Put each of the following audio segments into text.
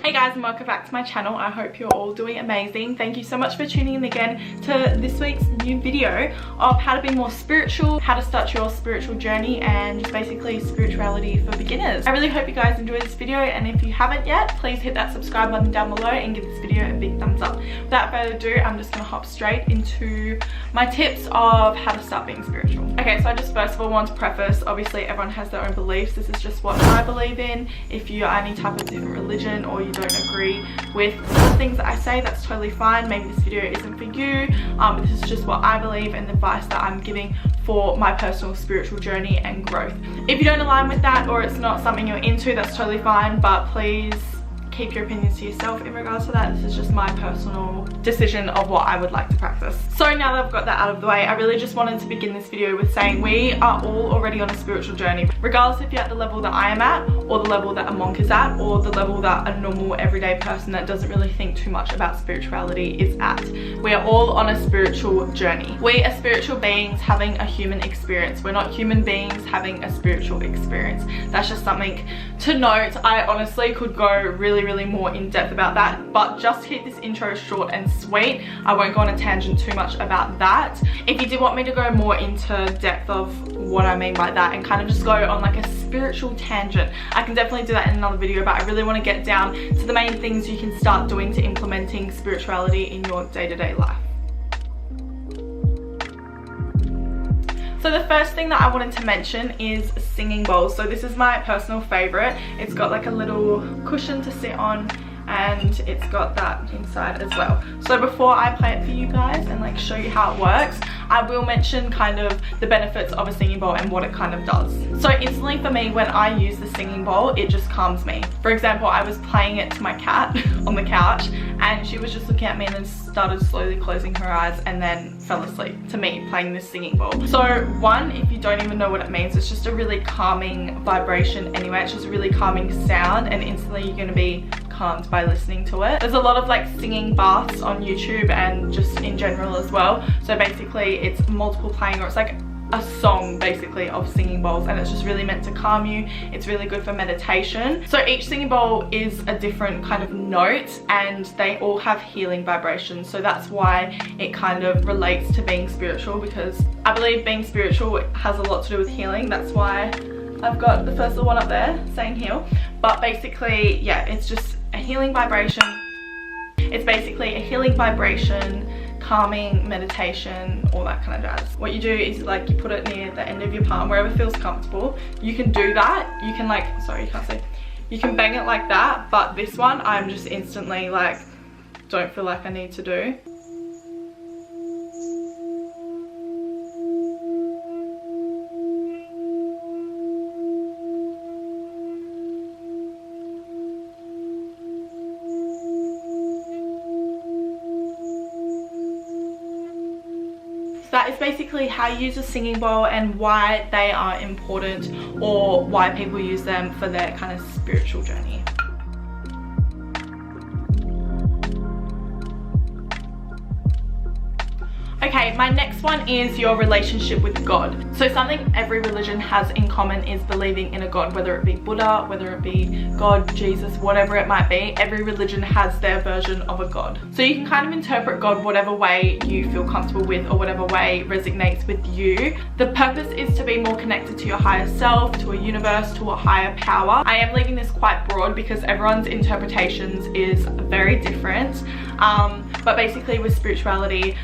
Hey guys, and welcome back to my channel. I hope you're all doing amazing. Thank you so much for tuning in again to this week's new video of how to be more spiritual, how to start your spiritual journey, and just basically spirituality for beginners. I really hope you guys enjoyed this video, and if you haven't yet, please hit that subscribe button down below and give this video a big thumbs up. Without further ado, I'm just gonna hop straight into my tips of how to start being spiritual. Okay, so I just first of all want to preface, obviously everyone has their own beliefs. This is just what I believe in. If you are any type of different religion or you don't agree with the things that I say, that's totally fine. Maybe this video isn't for you, but this is just what I believe and the advice that I'm giving for my personal spiritual journey and growth. If you don't align with that or it's not something you're into, that's totally fine, but please keep your opinions to yourself in regards to that. This is just my personal decision of what I would like to practice. So now that I've got that out of the way, I really just wanted to begin this video with saying we are all already on a spiritual journey, regardless if you're at the level that I am at, or the level that a monk is at, or the level that a normal everyday person that doesn't really think too much about spirituality is at. We are all on a spiritual journey. We are spiritual beings having a human experience. We're not human beings having a spiritual experience. That's just something to note. I honestly could go really more in depth about that, but just keep this intro short and sweet. I won't go on a tangent too much about that. If you did want me to go more into depth of what I mean by that and kind of just go on like a spiritual tangent, I can definitely do that in another video, but I really want to get down to the main things you can start doing to implementing spirituality in your day-to-day life. So the first thing that I wanted to mention is singing bowls. So this is my personal favorite. It's got like a little cushion to sit on, and it's got that inside as well. So before I play it for you guys and like show you how it works, I will mention kind of the benefits of a singing bowl and what it kind of does. So instantly for me, when I use the singing bowl, it just calms me. For example, I was playing it to my cat on the couch, and she was just looking at me and then started slowly closing her eyes and then fell asleep to me playing this singing bowl. So one, if you don't even know what it means, it's just a really calming vibration anyway. It's just a really calming sound, and instantly you're gonna be calmed by listening to it. There's a lot of like singing baths on YouTube and just in general as well. So basically it's multiple playing, or it's like a song basically of singing bowls, and it's just really meant to calm you. It's really good for meditation. So each singing bowl is a different kind of note, and they all have healing vibrations. So that's why it kind of relates to being spiritual, because I believe being spiritual has a lot to do with healing. That's why I've got the first little one up there saying heal. But basically, yeah, it's just a healing vibration. It's basically a healing vibration, calming, meditation, all that kind of jazz. What you do is like you put it near the end of your palm, wherever feels comfortable. You can do that. You can like, sorry, you can't see. You can bang it like that, but this one I'm just instantly like, don't feel like I need to do. That is basically how you use a singing bowl and why they are important, or why people use them for their kind of spiritual journey. Okay, my next one is your relationship with God. So something every religion has in common is believing in a God, whether it be Buddha, whether it be God, Jesus, whatever it might be. Every religion has their version of a God. So you can kind of interpret God whatever way you feel comfortable with, or whatever way resonates with you. The purpose is to be more connected to your higher self, to a universe, to a higher power. I am leaving this quite broad because everyone's interpretations is very different. But basically with spirituality,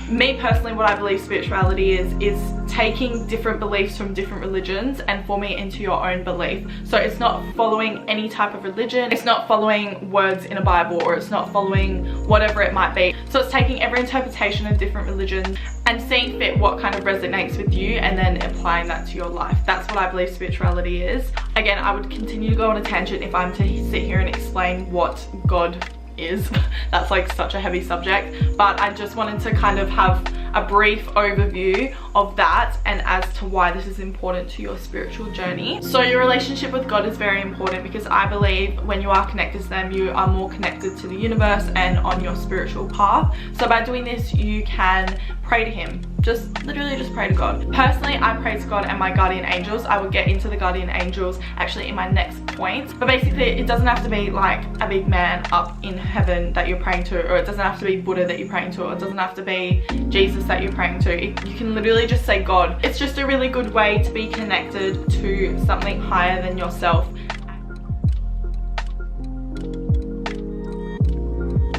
me personally, what I believe spirituality is taking different beliefs from different religions and forming it into your own belief. So it's not following any type of religion, it's not following words in a Bible, or it's not following whatever it might be. So it's taking every interpretation of different religions and seeing fit what kind of resonates with you, and then applying that to your life. That's what I believe spirituality is. Again, I would continue to go on a tangent if I'm to sit here and explain what God is. That's like such a heavy subject, but I just wanted to kind of have a brief overview of that and as to why this is important to your spiritual journey. So your relationship with God is very important, because I believe when you are connected to them, you are more connected to the universe and on your spiritual path. So by doing this, you can pray to him. Just literally just pray to God. Personally, I pray to God and my guardian angels. I will get into the guardian angels actually in my next point. But basically, it doesn't have to be like a big man up in heaven that you're praying to, or it doesn't have to be Buddha that you're praying to, or it doesn't have to be Jesus that you're praying to. You can literally just say God. It's just a really good way to be connected to something higher than yourself.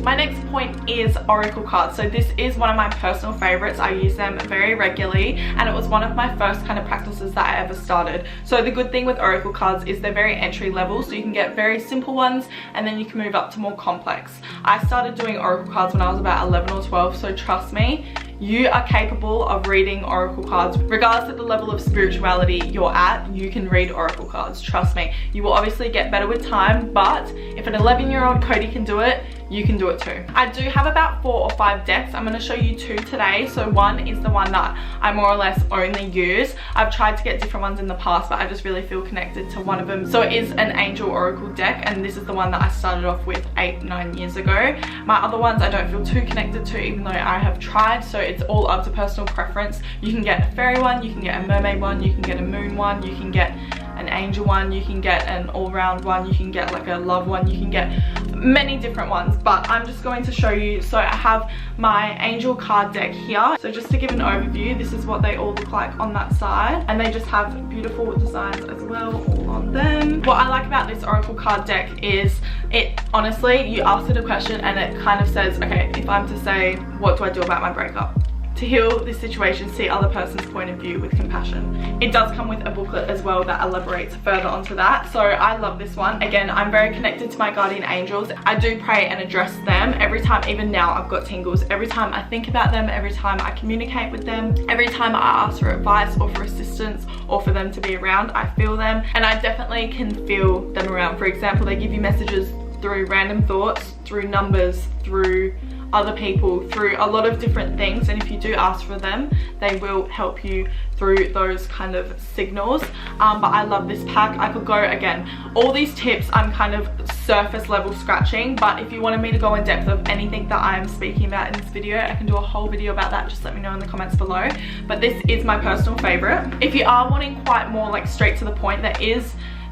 My next point is oracle cards. So this is one of my personal favorites. I use them very regularly, and it was one of my first kind of practices that I ever started. So the good thing with oracle cards is they're very entry level, so you can get very simple ones and then you can move up to more complex. I started doing oracle cards when I was about 11 or 12, so trust me, you are capable of reading oracle cards. Regardless of the level of spirituality you're at, you can read oracle cards, trust me. You will obviously get better with time, but if an 11-year-old Cody can do it, you can do it too. I do have about 4 or 5 decks. I'm going to show you 2 today. So one is the one that I more or less only use. I've tried to get different ones in the past, but I just really feel connected to one of them. So it is an angel oracle deck, and this is the one that I started off with 8-9 years ago. My other ones I don't feel too connected to, even though I have tried, so it's all up to personal preference. You can get a fairy one, you can get a mermaid one, you can get a moon one, you can get an angel one, you can get an all-round one, you can get like a love one, you can get many different ones, but I'm just going to show you. So I have my angel card deck here. So just to give an overview, this is what they all look like on that side, and they just have beautiful designs as well all on them. What I like about this oracle card deck is it honestly, you ask it a question and it kind of says, okay, if I'm to say, what do I do about my breakup? To heal this situation, see other person's point of view with compassion. It does come with a booklet as well that elaborates further onto that. So I love this one. Again, I'm very connected to my guardian angels. I do pray and address them every time. Even now I've got tingles every time I think about them, every time I communicate with them, every time I ask for advice or for assistance or for them to be around, I feel them, and I definitely can feel them around. For example, they give you messages through random thoughts, through numbers, through other people, through a lot of different things, and if you do ask for them, they will help you through those kind of signals. But I love this pack. I could go, again, all these tips I'm kind of surface level scratching, but if you wanted me to go in depth of anything that I'm speaking about in this video, I can do a whole video about that. Just let me know in the comments below. But this is my personal favorite. If you are wanting quite more like straight to the point,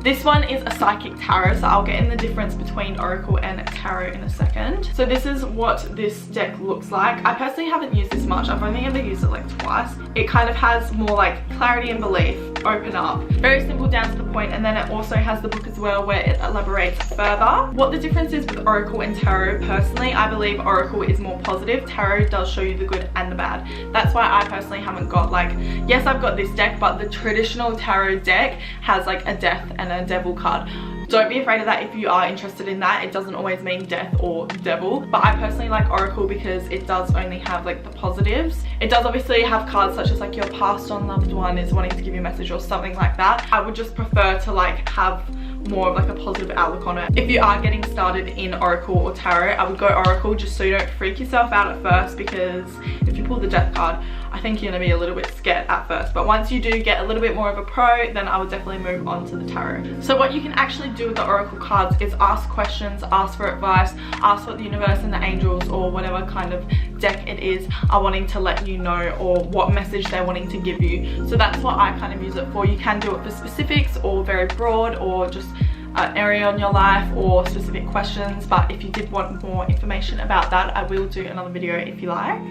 this one is a psychic tarot, so I'll get in the difference between oracle and tarot in a second. So this is what this deck looks like. I personally haven't used this much. I've only ever used it like twice. It kind of has more like clarity and belief, open up. Very simple, down to the point, and then it also has the book as well where it elaborates further. What the difference is with oracle and tarot, personally, I believe oracle is more positive. Tarot does show you the good and the bad. That's why I personally haven't got like, yes, I've got this deck, but the traditional tarot deck has like a death and a devil card. Don't be afraid of that if you are interested in that. It doesn't always mean death or devil, but I personally like oracle because it does only have like the positives. It does obviously have cards such as like your passed on loved one is wanting to give you a message or something like that. I would just prefer to like have more of like a positive outlook on it. If you are getting started in oracle or tarot, I would go oracle just so you don't freak yourself out at first, because if you pull the death card, I think you're gonna be a little bit scared at first, but once you do get a little bit more of a pro, then I would definitely move on to the tarot. So what you can actually do with the oracle cards is ask questions, ask for advice, ask what the universe and the angels or whatever kind of deck it is are wanting to let you know, or what message they're wanting to give you. So that's what I kind of use it for. You can do it for specifics or very broad, or just an area on your life or specific questions, but if you did want more information about that, I will do another video if you like.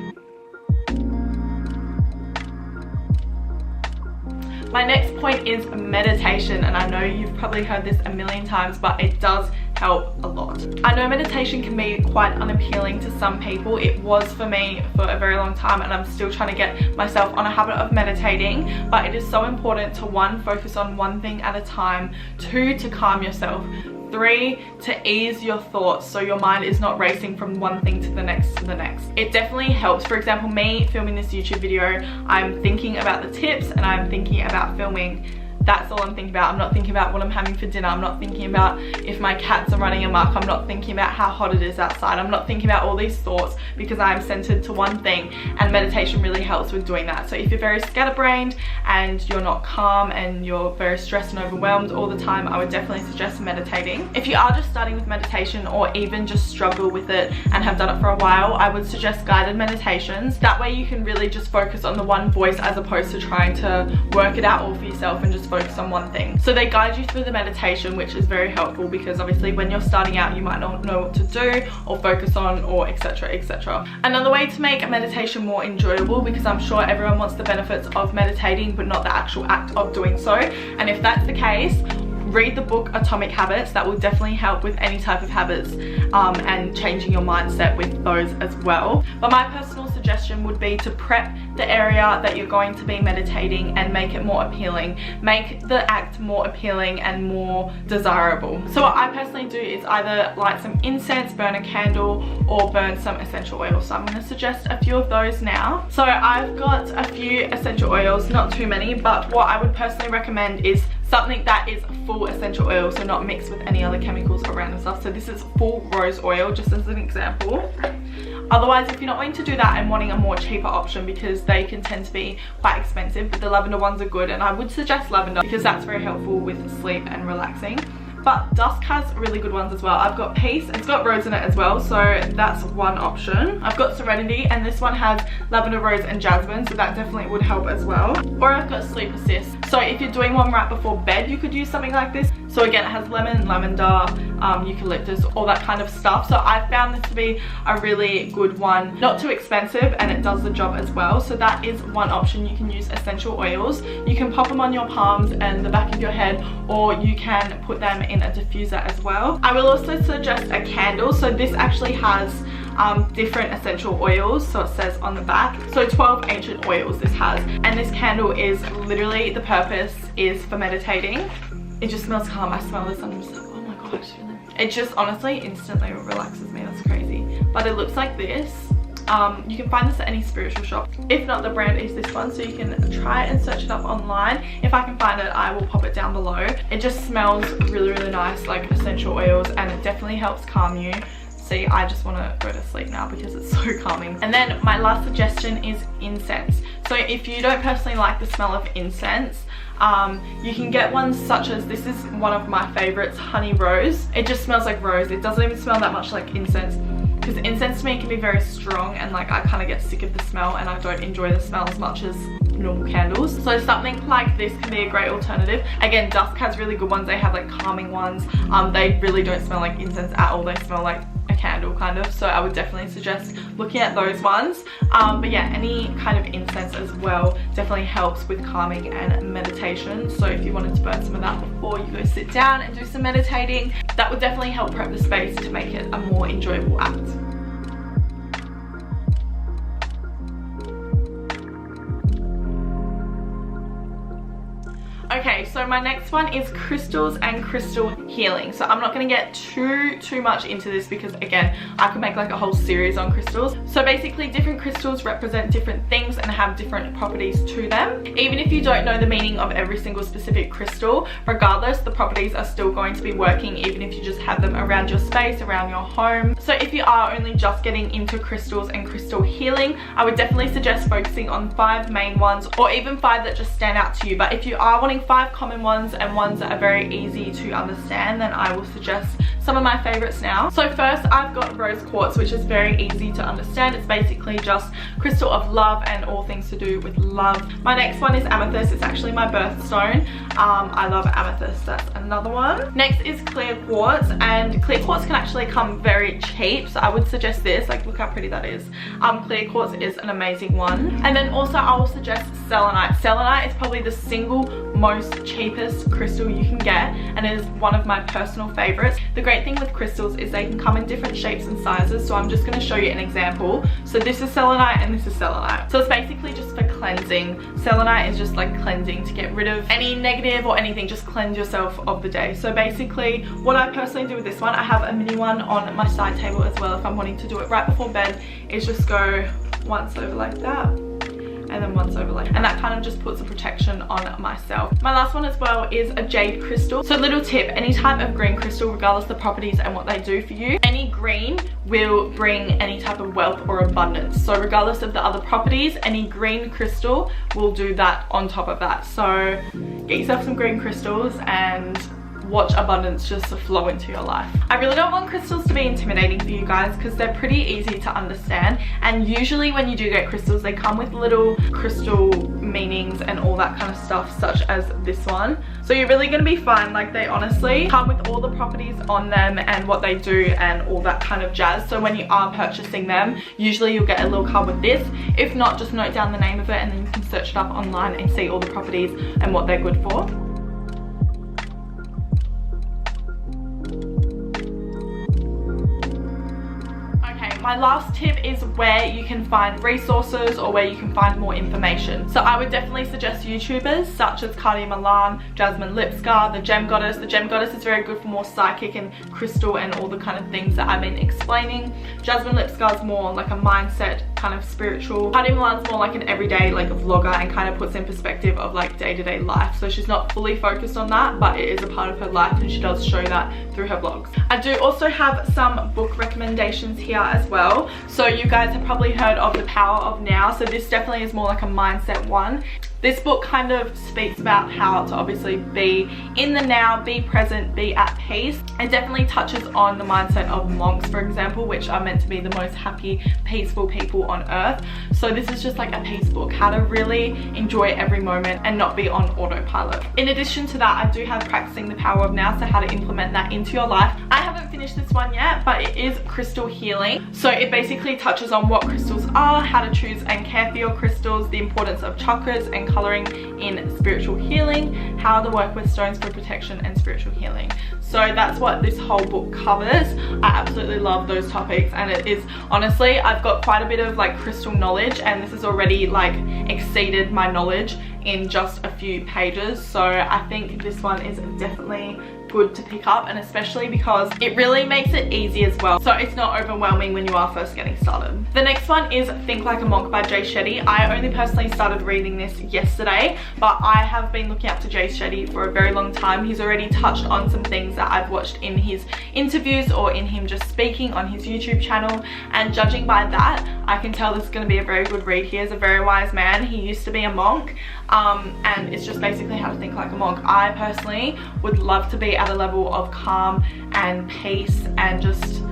My next point is meditation, and I know you've probably heard this a million times, but it does help a lot. I know meditation can be quite unappealing to some people. It was for me for a very long time, and I'm still trying to get myself on a habit of meditating, but it is so important to 1, focus on one thing at a time, 2, to calm yourself, 3, to ease your thoughts so your mind is not racing from one thing to the next to the next. It definitely helps. For example, me filming this YouTube video, I'm thinking about the tips and I'm thinking about filming That's all I'm thinking about. I'm not thinking about what I'm having for dinner. I'm not thinking about if my cats are running amok. I'm not thinking about how hot it is outside. I'm not thinking about all these thoughts because I'm centered to one thing, and meditation really helps with doing that. So if you're very scatterbrained and you're not calm and you're very stressed and overwhelmed all the time, I would definitely suggest meditating. If you are just starting with meditation or even just struggle with it and have done it for a while, I would suggest guided meditations. That way you can really just focus on the one voice as opposed to trying to work it out all for yourself and just focus on one thing. So they guide you through the meditation, which is very helpful because obviously when you're starting out you might not know what to do or focus on, or etc, etc. Another way to make a meditation more enjoyable, because I'm sure everyone wants the benefits of meditating but not the actual act of doing so, and if that's the case, read the book Atomic Habits. That will definitely help with any type of habits and changing your mindset with those as well. But my personal suggestion would be to prep the area that you're going to be meditating and make it more appealing. Make the act more appealing and more desirable. So what I personally do is either light some incense, burn a candle, or burn some essential oils. So I'm going to suggest a few of those now. So I've got a few essential oils, not too many, but what I would personally recommend is something that is full essential oil, so not mixed with any other chemicals or random stuff. So this is full rose oil, just as an example. Otherwise, if you're not wanting to do that and wanting a more cheaper option, because they can tend to be quite expensive, but the lavender ones are good, and I would suggest lavender because that's very helpful with sleep and relaxing. But dusk has really good ones as well. I've got peace, it's got rose in it as well, so that's one option. I've got serenity, and this one has lavender, rose and jasmine, so that definitely would help as well. Or I've got sleep assist. So if you're doing one right before bed, you could use something like this. So again, it has lemon, lavender, eucalyptus, all that kind of stuff. So I found this to be a really good one, not too expensive, and it does the job as well. So that is one option. You can use essential oils. You can pop them on your palms and the back of your head, or you can put them in a diffuser as well. I will also suggest a candle. So this actually has different essential oils, so it says on the back. So 12 ancient oils this has, and this candle is literally, the purpose is for meditating. It just smells calm. I smell this and I'm just like, oh my gosh, it just honestly instantly relaxes me. That's crazy. But it looks like this. You can find this at any spiritual shop. If not, the brand is this one, so you can try and search it up online. If I can find it, I will pop it down below. It just smells really, really nice, like essential oils, and it definitely helps calm you. See, I just want to go to sleep now because it's so calming. And then my last suggestion is incense. So if you don't personally like the smell of incense, you can get ones such as, this is one of my favorites, honey rose. It just smells like rose. It doesn't even smell that much like incense, because incense to me can be very strong, and like I kind of get sick of the smell, and I don't enjoy the smell as much as normal candles. So something like this can be a great alternative. Again, dusk has really good ones. They have like calming ones. They really don't smell like incense at all. They smell like a candle kind of, so I would definitely suggest looking at those ones. But yeah, any kind of incense as well definitely helps with calming and meditation. So if you wanted to burn some of that before you go sit down and do some meditating, that would definitely help prep the space to make it a more enjoyable act. Okay, so my next one is crystals and crystal healing. So I'm not going to get too much into this because again, I could make like a whole series on crystals. So basically different crystals represent different things and have different properties to them. Even if you don't know the meaning of every single specific crystal, regardless, the properties are still going to be working even if you just have them around your space, around your home. So if you are only just getting into crystals and crystal healing, I would definitely suggest focusing on 5 main ones, or even 5 that just stand out to you. But if you are wanting 5 common ones and ones that are very easy to understand, then I will suggest some of my favorites now. So first, I've got rose quartz, which is very easy to understand. It's basically just crystal of love and all things to do with love. My next one is amethyst. It's actually my birthstone. I love amethyst. That's another one. Next is clear quartz, and clear quartz can actually come very cheap, so I would suggest this. Like, look how pretty that is. Clear quartz is an amazing one. And then also I will suggest selenite. Selenite is probably the single most cheapest crystal you can get, and it is one of my personal favorites. The great thing with crystals is they can come in different shapes and sizes, so I'm just going to show you an example. So this is selenite and this is selenite. So it's basically just for cleansing. Selenite is just like cleansing, to get rid of any negative or anything, just cleanse yourself of the day. So basically what I personally do with this one, I have a mini one on my side table as well if I'm wanting to do it right before bed, is just go once over like that, and then once overlaid, and that kind of just puts a protection on myself. My last one as well is a jade crystal. So little tip, any type of green crystal, regardless of the properties and what they do for you, any green will bring any type of wealth or abundance. So regardless of the other properties, any green crystal will do that on top of that. So get yourself some green crystals and watch abundance just flow into your life. I really don't want crystals to be intimidating for you guys because they're pretty easy to understand, and usually when you do get crystals, they come with little crystal meanings and all that kind of stuff, such as this one. So you're really going to be fine. Like, they honestly come with all the properties on them and what they do and all that kind of jazz. So when you are purchasing them, usually you'll get a little card with this. If not, just note down the name of it and then you can search it up online and see all the properties and what they're good for. My last tip is where you can find resources or where you can find more information. So I would definitely suggest YouTubers such as Cardi Milan, Jasmine Lipscar, the Gem Goddess. The Gem Goddess is very good for more psychic and crystal and all the kind of things that I've been explaining. Jasmine Lipscar is more like a mindset, kind of spiritual. Cardi Milan's more like an everyday, like a vlogger, and kind of puts in perspective of like day-to-day life. So she's not fully focused on that, but it is a part of her life and she does show that through her vlogs. I do also have some book recommendations here as well. So you guys have probably heard of The Power of Now. So this definitely is more like a mindset one. This book kind of speaks about how to obviously be in the now, be present, be at peace. It definitely touches on the mindset of monks, for example, which are meant to be the most happy, peaceful people on earth. So this is just like a peace book, how to really enjoy every moment and not be on autopilot. In addition to that, I do have Practicing the Power of Now, so how to implement that into your life. I haven't finished this one yet, but it is crystal healing. So it basically touches on what crystals are, how to choose and care for your crystals, the importance of chakras and coloring in spiritual healing, how to work with stones for protection and spiritual healing. So that's what this whole book covers. I absolutely love those topics, and it is honestly, I've got quite a bit of like crystal knowledge, and this has already like exceeded my knowledge in just a few pages. So I think this one is definitely good to pick up, and especially because it really makes it easy as well, so it's not overwhelming when you are first getting started. The next one is Think Like a Monk by Jay Shetty. I only personally started reading this yesterday, but I have been looking up to Jay Shetty for a very long time. He's already touched on some things that I've watched in his interviews or in him just speaking on his YouTube channel, and judging by that, I can tell this is going to be a very good read. He is a very wise man. He used to be a monk, and it's just basically how to think like a monk. I personally would love to be at a level of calm and peace and just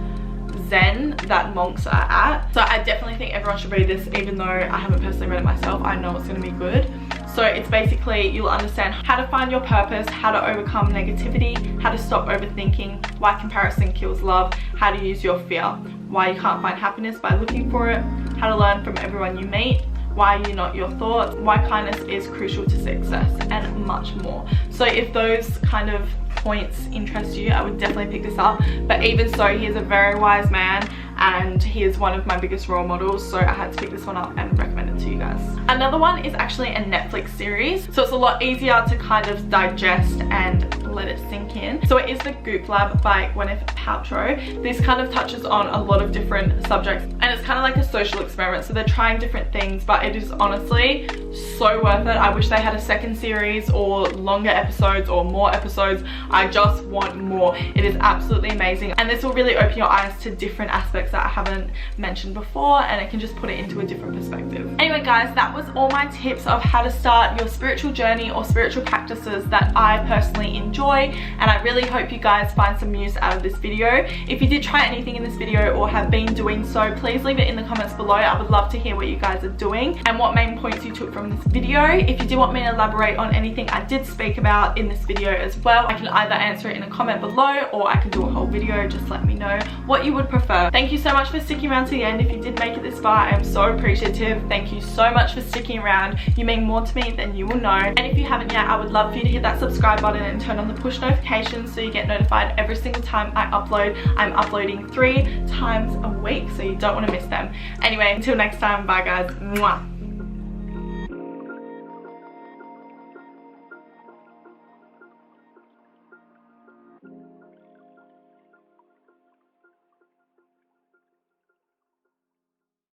zen that monks are at. So I definitely think everyone should read this, even though I haven't personally read it myself. I know it's going to be good. So it's basically, you'll understand how to find your purpose, how to overcome negativity, how to stop overthinking, why comparison kills love, how to use your fear, why you can't find happiness by looking for it, how to learn from everyone you meet, why you're not your thoughts, why kindness is crucial to success, and much more. So if those kind of points interest you, I would definitely pick this up. But even so, he is a very wise man and he is one of my biggest role models, so I had to pick this one up and recommend it to you guys. Another one is actually a Netflix series, so it's a lot easier to kind of digest and let it sink in. So it is The Goop Lab by Gwyneth Paltrow. This kind of touches on a lot of different subjects, and it's kind of like a social experiment, so they're trying different things, but it is honestly so worth it. I wish they had a second series or longer episodes or more episodes. I just want more. It is absolutely amazing, and this will really open your eyes to different aspects that I haven't mentioned before, and it can just put it into a different perspective. Anyway guys, that was all my tips of how to start your spiritual journey or spiritual practices that I personally enjoy, and I really hope you guys find some use out of this video. If you did try anything in this video or have been doing so, please leave it in the comments below. I would love to hear what you guys are doing and what main points you took from this video. If you do want me to elaborate on anything I did speak about in this video as well, I can either answer it in a comment below or I can do a whole video. Just let me know what you would prefer. Thank you so much for sticking around to the end. If you did make it this far, I am so appreciative. Thank you so much for sticking around. You mean more to me than you will know. And if you haven't yet, I would love for you to hit that subscribe button and turn on the push notifications so you get notified every single time I upload. I'm uploading 3 times a week, so you don't want to miss them. Anyway, until next time, bye guys. Mwah.